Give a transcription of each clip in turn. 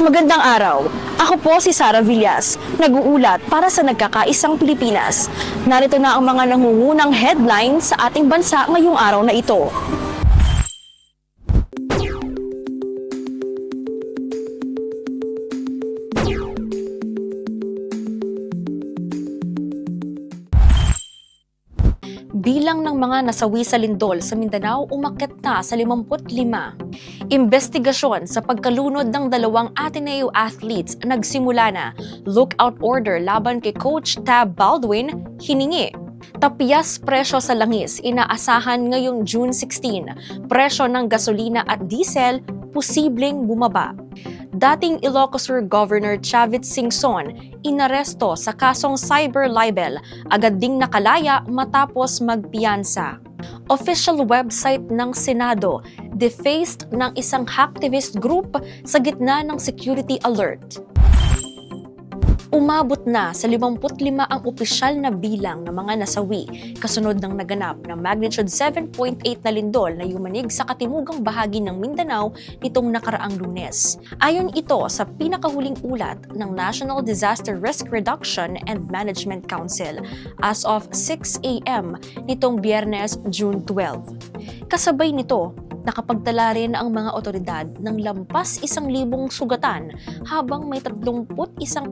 Magandang araw. Ako po si Sara Villas, nag-uulat para sa Nagkakaisang Pilipinas. Narito na ang mga nangungunang headlines sa ating bansa ngayong araw na ito. Bilang ng mga nasawi sa lindol sa Mindanao umakyat na sa 55. Imbestigasyon sa pagkalunod ng dalawang Ateneo athletes nagsimula na. Lookout order laban kay Coach Tab Baldwin hiningi. Tapyas presyo sa langis inaasahan ngayong June 16. Presyo ng gasolina at diesel posibleng bumaba. Dating Ilocos Sur Governor Chavit Singson inaresto sa kasong cyber libel, agad ding nakalaya matapos magpiyansa. Official website ng Senado defaced ng isang hacktivist group sa gitna ng security alert. Umabot na sa 55 ang opisyal na bilang ng mga nasawi kasunod ng naganap na magnitude 7.8 na lindol na yumanig sa katimugang bahagi ng Mindanao nitong nakaraang Lunes. Ayon ito sa pinakahuling ulat ng National Disaster Risk Reduction and Management Council as of 6 a.m. nitong Biyernes, June 12. Kasabay nito, nakapagtala rin ang mga otoridad ng lampas 1,000 sugatan habang may 31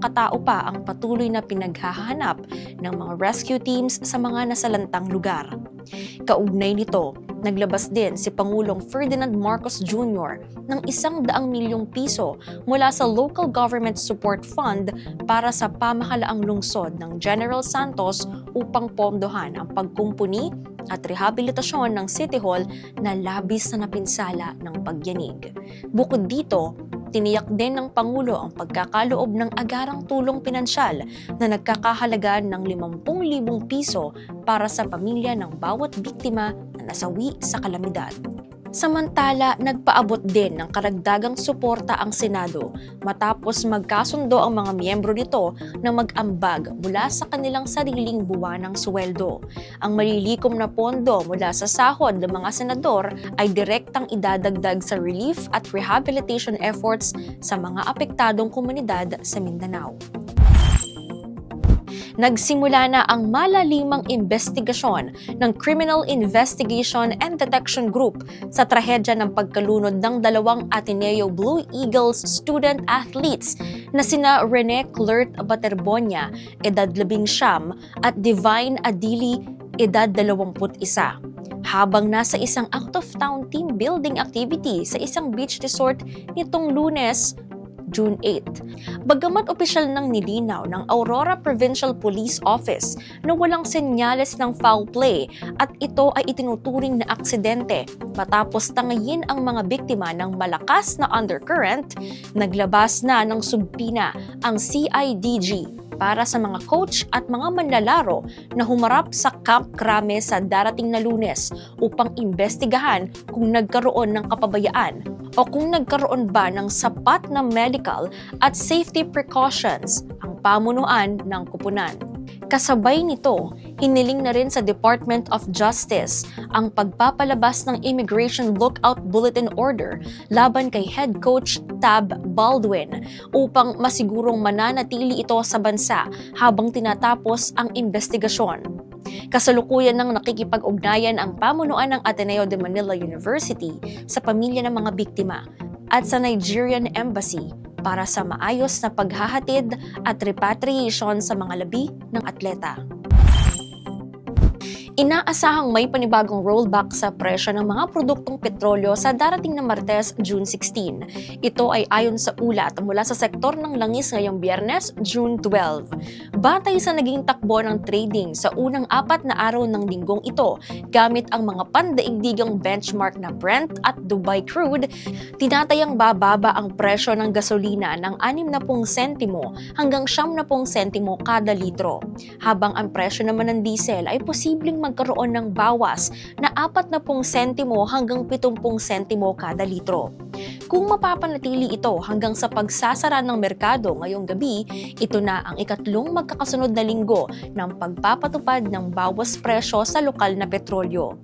katao pa ang patuloy na pinaghahanap ng mga rescue teams sa mga nasalantang lugar. Kaugnay nito, naglabas din si Pangulong Ferdinand Marcos Jr. ng 100 milyong piso mula sa Local Government Support Fund para sa pamahalaang lungsod ng General Santos upang pondohan ang pagkumpuni at rehabilitasyon ng City Hall na labis na napinsala ng pagyanig. Bukod dito, tiniyak din ng Pangulo ang pagkakaloob ng agarang tulong pinansyal na nagkakahalaga ng 50,000 piso para sa pamilya ng bawat biktima na nasawi sa kalamidad. Samantala, nagpaabot din ng karagdagang suporta ang Senado matapos magkasundo ang mga miyembro nito na mag-ambag mula sa kanilang sariling buwanang sweldo. Ang malilikom na pondo mula sa sahod ng mga senador ay direktang idadagdag sa relief at rehabilitation efforts sa mga apektadong komunidad sa Mindanao. Nagsimula na ang malalimang investigasyon ng Criminal Investigation and Detection Group sa trahedya ng pagkalunod ng dalawang Ateneo Blue Eagles student athletes na sina Rene Clert Baterbonia, edad 19, at Divine Adili, edad 21. Habang nasa isang out-of-town team building activity sa isang beach resort nitong Lunes, June 8. Bagamat opisyal nang nilinaw ng Aurora Provincial Police Office na walang senyales ng foul play at ito ay itinuturing na aksidente matapos tangayin ang mga biktima ng malakas na undercurrent, naglabas na ng subpina ang CIDG para sa mga coach at mga manlalaro na humarap sa Camp Crame sa darating na Lunes upang imbestigahan kung nagkaroon ng kapabayaan o kung nagkaroon ba ng sapat na medical at safety precautions ang pamunuan ng kupunan. Kasabay nito, hiniling na rin sa Department of Justice ang pagpapalabas ng Immigration Lookout Bulletin Order laban kay Head Coach Tab Baldwin upang masigurong mananatili ito sa bansa habang tinatapos ang investigasyon. Kasalukuyan nang nakikipag-ugnayan ang pamunuan ng Ateneo de Manila University sa pamilya ng mga biktima at sa Nigerian Embassy para sa maayos na paghahatid at repatriation sa mga labi ng atleta. Inaasahang may panibagong rollback sa presyo ng mga produktong petrolyo sa darating na Martes, June 16. Ito ay ayon sa ulat mula sa sektor ng langis ngayong Biyernes, June 12. Batay sa naging takbo ng trading sa unang 4 na araw ng linggong ito, gamit ang mga pandaigdigang benchmark na Brent at Dubai crude, tinatayang bababa ang presyo ng gasolina ng 60 sentimo hanggang 70 sentimo kada litro, habang ang presyo naman ng diesel ay posibleng magkaroon ng bawas na 40 sentimo hanggang 70 sentimo kada litro. Kung mapapanatili ito hanggang sa pagsasara ng merkado ngayong gabi, ito na ang ikatlong magkakasunod na linggo ng pagpapatupad ng bawas presyo sa lokal na petrolyo.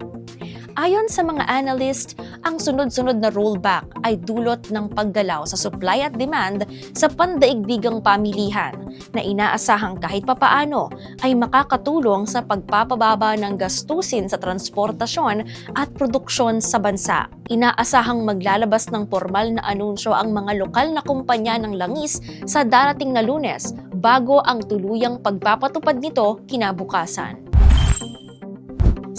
Ayon sa mga analyst, ang sunod-sunod na rollback ay dulot ng paggalaw sa supply at demand sa pandaigdigang pamilihan na inaasahang kahit papaano ay makakatulong sa pagpapababa ng gastusin sa transportasyon at produksyon sa bansa. Inaasahang maglalabas ng formal na anunsyo ang mga lokal na kumpanya ng langis sa darating na Lunes bago ang tuluyang pagpapatupad nito kinabukasan.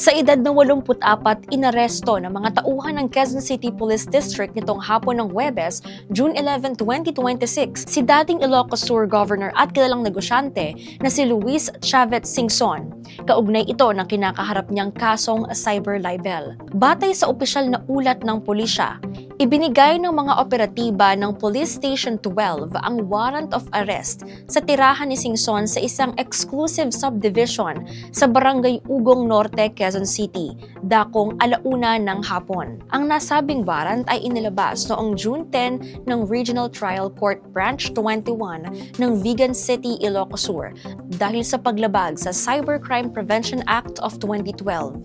Sa edad na 84, inaresto ng mga tauhan ng Quezon City Police District nitong hapon ng Huwebes, June 11, 2026, si dating Ilocos Sur Governor at kilalang negosyante na si Luis Chavez Singson. Kaugnay ito ng kinakaharap niyang kasong cyber libel. Batay sa opisyal na ulat ng pulisya, ibinigay ng mga operatiba ng Police Station 12 ang warrant of arrest sa tirahan ni Singson sa isang exclusive subdivision sa Barangay Ugong Norte, Quezon City, dakong 1:00 ng hapon. Ang nasabing warrant ay inilabas noong June 10 ng Regional Trial Court Branch 21 ng Vigan City, Ilocos Sur dahil sa paglabag sa Cybercrime Prevention Act of 2012.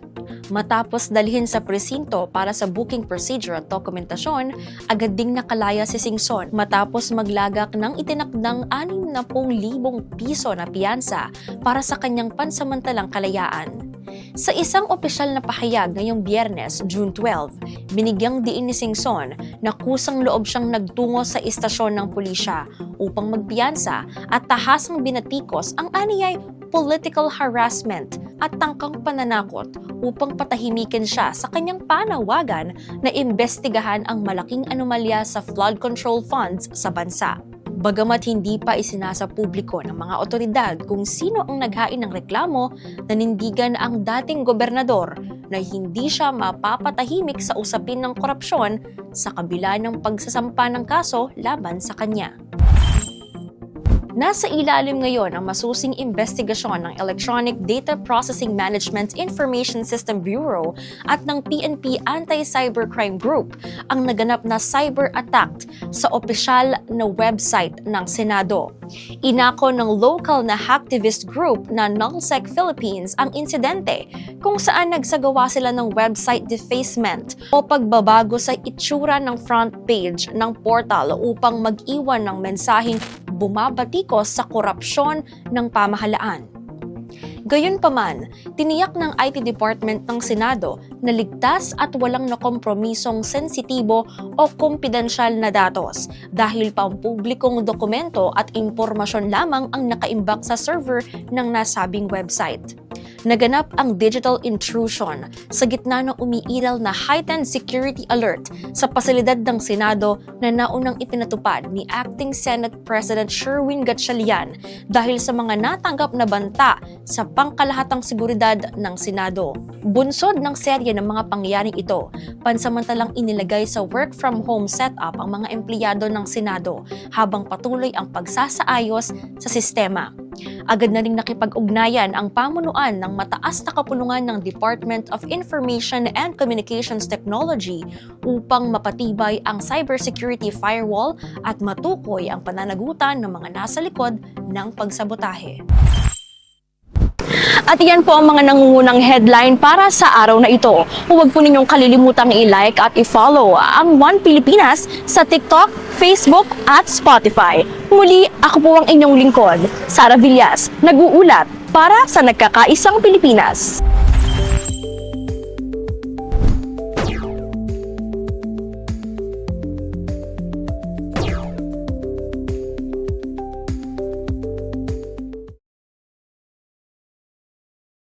Matapos dalhin sa presinto para sa booking procedure at dokumentasyon, agad ding nakalaya si Singson matapos maglagak ng itinakdang 60,000 piso na piyansa para sa kanyang pansamantalang kalayaan. Sa isang opisyal na pahayag ngayong Biyernes, June 12, binigyang diin ni Singson na kusang loob siyang nagtungo sa istasyon ng pulisya upang magpiyansa at tahasang binatikos ang aniyay political harassment at tangkang pananakot upang patahimikin siya sa kanyang panawagan na imbestigahan ang malaking anomalya sa flood control funds sa bansa. Bagamat hindi pa isinasa publiko ng mga otoridad kung sino ang naghain ng reklamo, nanindigan ang dating gobernador na hindi siya mapapatahimik sa usapin ng korupsyon sa kabila ng pagsasampa ng kaso laban sa kanya. Nasa ilalim ngayon ang masusing investigasyon ng Electronic Data Processing Management Information System Bureau at ng PNP Anti-Cybercrime Group ang naganap na cyber attack sa opisyal na website ng Senado. Inako ng local na hacktivist group na Nullsec Philippines ang insidente kung saan nagsagawa sila ng website defacement o pagbabago sa itsura ng front page ng portal upang mag-iwan ng mensaheng bumabatikos sa korupsyon ng pamahalaan. Gayunpaman, tiniyak ng IT Department ng Senado na ligtas at walang nakompromisong sensitibo o kumpidensyal na datos dahil pampublikong dokumento at impormasyon lamang ang nakaimbak sa server ng nasabing website. Naganap ang digital intrusion sa gitna ng umiiral na heightened security alert sa pasilidad ng Senado na naunang ipinatupad ni Acting Senate President Sherwin Gatchalian dahil sa mga natanggap na banta sa pangkalahatang seguridad ng Senado. Bunsod ng serye ng mga pangyayaring ito, pansamantalang inilagay sa work-from-home setup ang mga empleyado ng Senado habang patuloy ang pagsasaayos sa sistema. Agad na ring nakipag-ugnayan ang pamunuan ng mataas na kapulungan ng Department of Information and Communications Technology upang mapatibay ang cybersecurity firewall at matukoy ang pananagutan ng mga nasa likod ng pagsabotahe. At iyan po ang mga nangungunang headline para sa araw na ito. Huwag po ninyong kalilimutang i-like at i-follow ang One Pilipinas sa TikTok, Facebook at Spotify. Muli, ako po ang inyong lingkod, Sara Villas, nag-uulat para sa nagkakaisang Pilipinas.